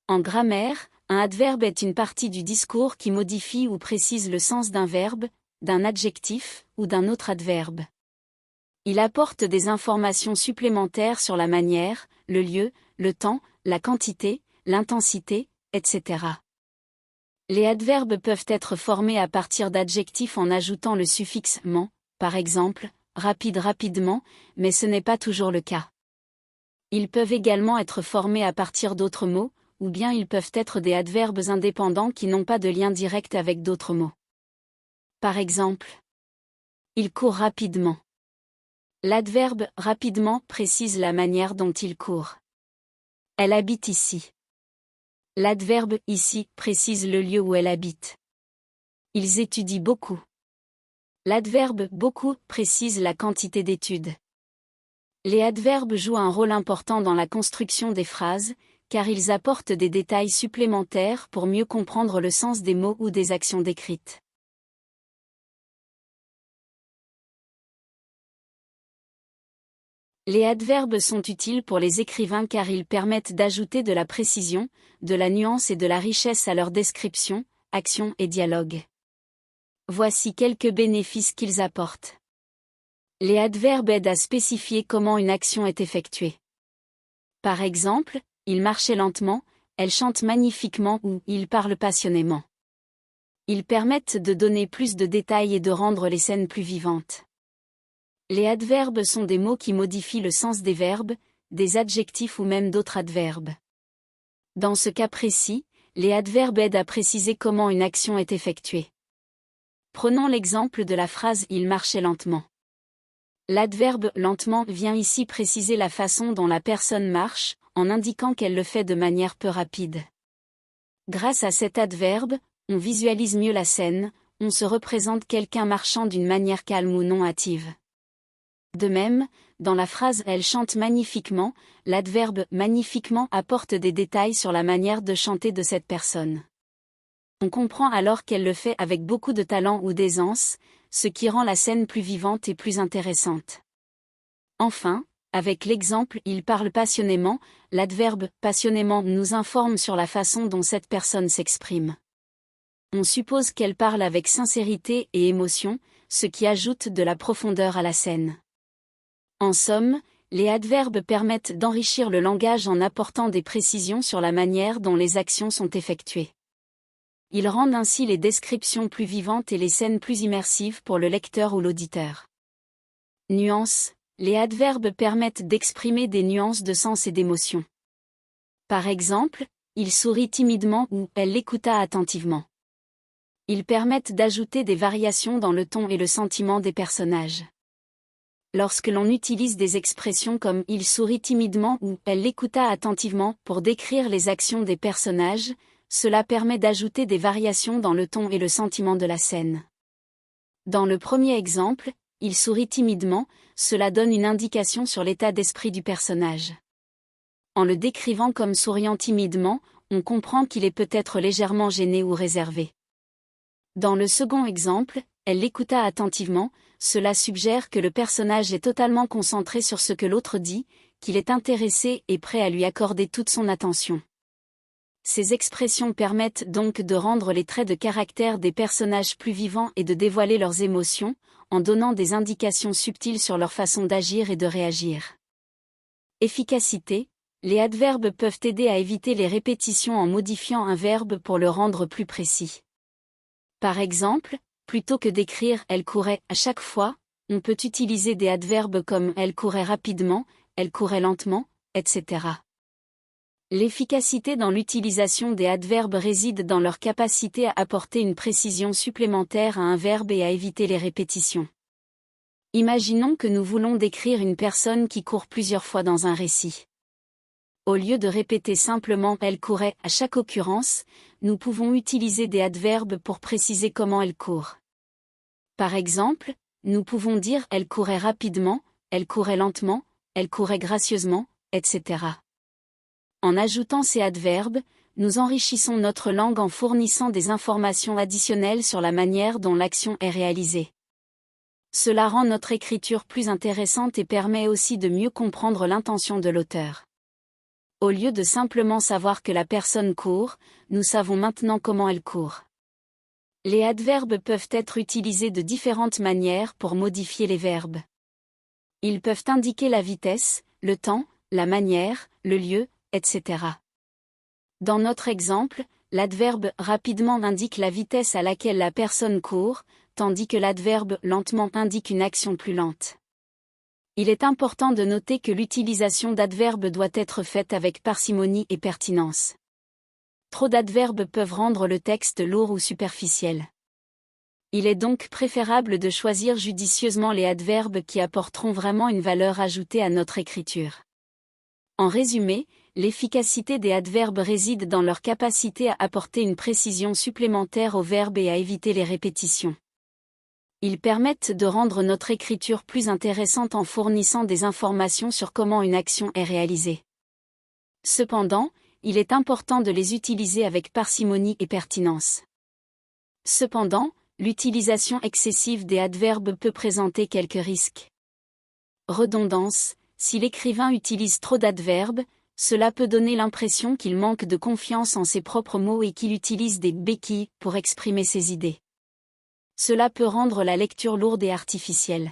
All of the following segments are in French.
En grammaire, un adverbe est une partie du discours qui modifie ou précise le sens d'un verbe, d'un adjectif ou d'un autre adverbe. Il apporte des informations supplémentaires sur la manière, le lieu, le temps, la quantité, l'intensité, etc. Les adverbes peuvent être formés à partir d'adjectifs en ajoutant le suffixe « ment », par exemple, rapide rapidement, mais ce n'est pas toujours le cas. Ils peuvent également être formés à partir d'autres mots, ou bien ils peuvent être des adverbes indépendants qui n'ont pas de lien direct avec d'autres mots. Par exemple, il court rapidement. L'adverbe « rapidement » précise la manière dont il court. Elle habite ici. L'adverbe « ici » précise le lieu où elle habite. Ils étudient beaucoup. L'adverbe « beaucoup » précise la quantité d'études. Les adverbes jouent un rôle important dans la construction des phrases, car ils apportent des détails supplémentaires pour mieux comprendre le sens des mots ou des actions décrites. Les adverbes sont utiles pour les écrivains car ils permettent d'ajouter de la précision, de la nuance et de la richesse à leurs descriptions, actions et dialogues. Voici quelques bénéfices qu'ils apportent. Les adverbes aident à spécifier comment une action est effectuée. Par exemple, il marchait lentement, elle chante magnifiquement ou il parle passionnément. Ils permettent de donner plus de détails et de rendre les scènes plus vivantes. Les adverbes sont des mots qui modifient le sens des verbes, des adjectifs ou même d'autres adverbes. Dans ce cas précis, les adverbes aident à préciser comment une action est effectuée. Prenons l'exemple de la phrase « il marchait lentement ». L'adverbe « lentement » vient ici préciser la façon dont la personne marche, en indiquant qu'elle le fait de manière peu rapide. Grâce à cet adverbe, on visualise mieux la scène, on se représente quelqu'un marchant d'une manière calme ou non hâtive. De même, dans la phrase « elle chante magnifiquement », l'adverbe « magnifiquement » apporte des détails sur la manière de chanter de cette personne. On comprend alors qu'elle le fait avec beaucoup de talent ou d'aisance, ce qui rend la scène plus vivante et plus intéressante. Enfin, avec l'exemple « il parle passionnément », l'adverbe « passionnément » nous informe sur la façon dont cette personne s'exprime. On suppose qu'elle parle avec sincérité et émotion, ce qui ajoute de la profondeur à la scène. En somme, les adverbes permettent d'enrichir le langage en apportant des précisions sur la manière dont les actions sont effectuées. Ils rendent ainsi les descriptions plus vivantes et les scènes plus immersives pour le lecteur ou l'auditeur. Nuances. Les adverbes permettent d'exprimer des nuances de sens et d'émotion. Par exemple, il sourit timidement ou elle l'écouta attentivement. Ils permettent d'ajouter des variations dans le ton et le sentiment des personnages. Lorsque l'on utilise des expressions comme « il sourit timidement » ou « elle l'écouta attentivement » pour décrire les actions des personnages, cela permet d'ajouter des variations dans le ton et le sentiment de la scène. Dans le premier exemple, « il sourit timidement », cela donne une indication sur l'état d'esprit du personnage. En le décrivant comme souriant timidement, on comprend qu'il est peut-être légèrement gêné ou réservé. Dans le second exemple, « elle l'écouta attentivement », cela suggère que le personnage est totalement concentré sur ce que l'autre dit, qu'il est intéressé et prêt à lui accorder toute son attention. Ces expressions permettent donc de rendre les traits de caractère des personnages plus vivants et de dévoiler leurs émotions, en donnant des indications subtiles sur leur façon d'agir et de réagir. Efficacité. Les adverbes peuvent aider à éviter les répétitions en modifiant un verbe pour le rendre plus précis. Par exemple, plutôt que d'écrire « elle courait » à chaque fois, on peut utiliser des adverbes comme « elle courait rapidement »,« elle courait lentement », etc. L'efficacité dans l'utilisation des adverbes réside dans leur capacité à apporter une précision supplémentaire à un verbe et à éviter les répétitions. Imaginons que nous voulons décrire une personne qui court plusieurs fois dans un récit. Au lieu de répéter simplement « elle courait » à chaque occurrence, nous pouvons utiliser des adverbes pour préciser comment elle court. Par exemple, nous pouvons dire « elle courait rapidement »,« elle courait lentement »,« elle courait gracieusement », etc. En ajoutant ces adverbes, nous enrichissons notre langue en fournissant des informations additionnelles sur la manière dont l'action est réalisée. Cela rend notre écriture plus intéressante et permet aussi de mieux comprendre l'intention de l'auteur. Au lieu de simplement savoir que la personne court, nous savons maintenant comment elle court. Les adverbes peuvent être utilisés de différentes manières pour modifier les verbes. Ils peuvent indiquer la vitesse, le temps, la manière, le lieu, etc. Dans notre exemple, l'adverbe rapidement indique la vitesse à laquelle la personne court, tandis que l'adverbe lentement indique une action plus lente. Il est important de noter que l'utilisation d'adverbes doit être faite avec parcimonie et pertinence. Trop d'adverbes peuvent rendre le texte lourd ou superficiel. Il est donc préférable de choisir judicieusement les adverbes qui apporteront vraiment une valeur ajoutée à notre écriture. En résumé, l'efficacité des adverbes réside dans leur capacité à apporter une précision supplémentaire au verbe et à éviter les répétitions. Ils permettent de rendre notre écriture plus intéressante en fournissant des informations sur comment une action est réalisée. Cependant, il est important de les utiliser avec parcimonie et pertinence. Cependant, l'utilisation excessive des adverbes peut présenter quelques risques. Redondance. Si l'écrivain utilise trop d'adverbes, cela peut donner l'impression qu'il manque de confiance en ses propres mots et qu'il utilise des béquilles pour exprimer ses idées. Cela peut rendre la lecture lourde et artificielle.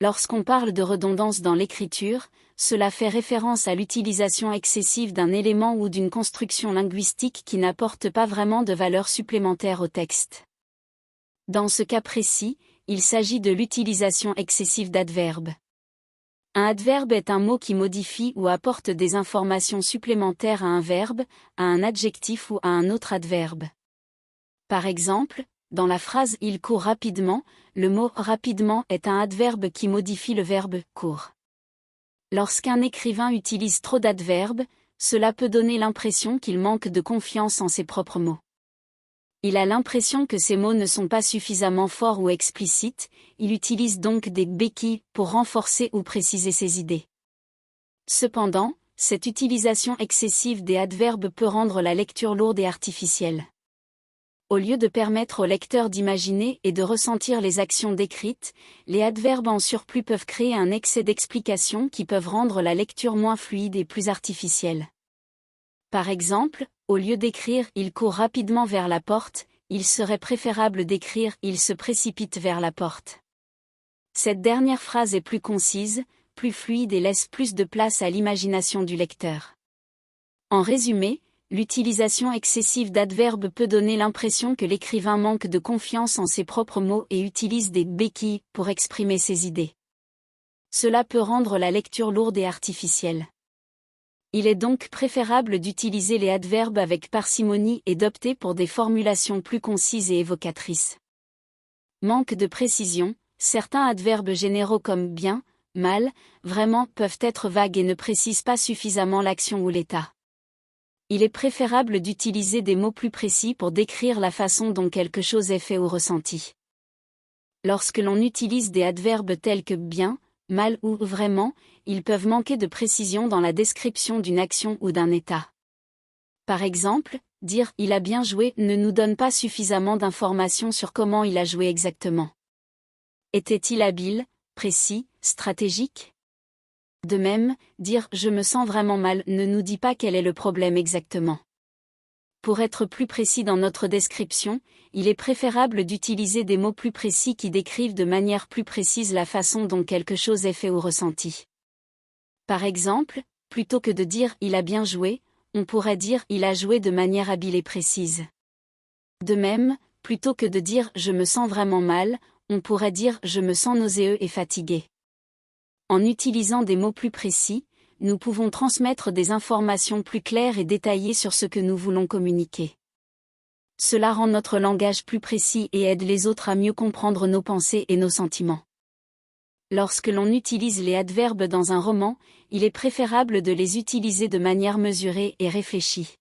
Lorsqu'on parle de redondance dans l'écriture, cela fait référence à l'utilisation excessive d'un élément ou d'une construction linguistique qui n'apporte pas vraiment de valeur supplémentaire au texte. Dans ce cas précis, il s'agit de l'utilisation excessive d'adverbes. Un adverbe est un mot qui modifie ou apporte des informations supplémentaires à un verbe, à un adjectif ou à un autre adverbe. Par exemple, dans la phrase « il court rapidement », le mot « rapidement » est un adverbe qui modifie le verbe « court ». Lorsqu'un écrivain utilise trop d'adverbes, cela peut donner l'impression qu'il manque de confiance en ses propres mots. Il a l'impression que ces mots ne sont pas suffisamment forts ou explicites, il utilise donc des béquilles pour renforcer ou préciser ses idées. Cependant, cette utilisation excessive des adverbes peut rendre la lecture lourde et artificielle. Au lieu de permettre au lecteur d'imaginer et de ressentir les actions décrites, les adverbes en surplus peuvent créer un excès d'explications qui peuvent rendre la lecture moins fluide et plus artificielle. Par exemple, au lieu d'écrire « il court rapidement vers la porte », il serait préférable d'écrire « il se précipite vers la porte ». Cette dernière phrase est plus concise, plus fluide et laisse plus de place à l'imagination du lecteur. En résumé, l'utilisation excessive d'adverbes peut donner l'impression que l'écrivain manque de confiance en ses propres mots et utilise des béquilles pour exprimer ses idées. Cela peut rendre la lecture lourde et artificielle. Il est donc préférable d'utiliser les adverbes avec parcimonie et d'opter pour des formulations plus concises et évocatrices. Manque de précision. Certains adverbes généraux comme bien, mal, vraiment peuvent être vagues et ne précisent pas suffisamment l'action ou l'état. Il est préférable d'utiliser des mots plus précis pour décrire la façon dont quelque chose est fait ou ressenti. Lorsque l'on utilise des adverbes tels que bien, mal ou vraiment, ils peuvent manquer de précision dans la description d'une action ou d'un état. Par exemple, dire « il a bien joué » ne nous donne pas suffisamment d'informations sur comment il a joué exactement. Était-il habile, précis, stratégique ? De même, dire « je me sens vraiment mal » ne nous dit pas quel est le problème exactement. Pour être plus précis dans notre description, il est préférable d'utiliser des mots plus précis qui décrivent de manière plus précise la façon dont quelque chose est fait ou ressenti. Par exemple, plutôt que de dire « il a bien joué », on pourrait dire « il a joué de manière habile et précise ». De même, plutôt que de dire « je me sens vraiment mal », on pourrait dire « je me sens nauséeux et fatigué ». En utilisant des mots plus précis, nous pouvons transmettre des informations plus claires et détaillées sur ce que nous voulons communiquer. Cela rend notre langage plus précis et aide les autres à mieux comprendre nos pensées et nos sentiments. Lorsque l'on utilise les adverbes dans un roman, il est préférable de les utiliser de manière mesurée et réfléchie.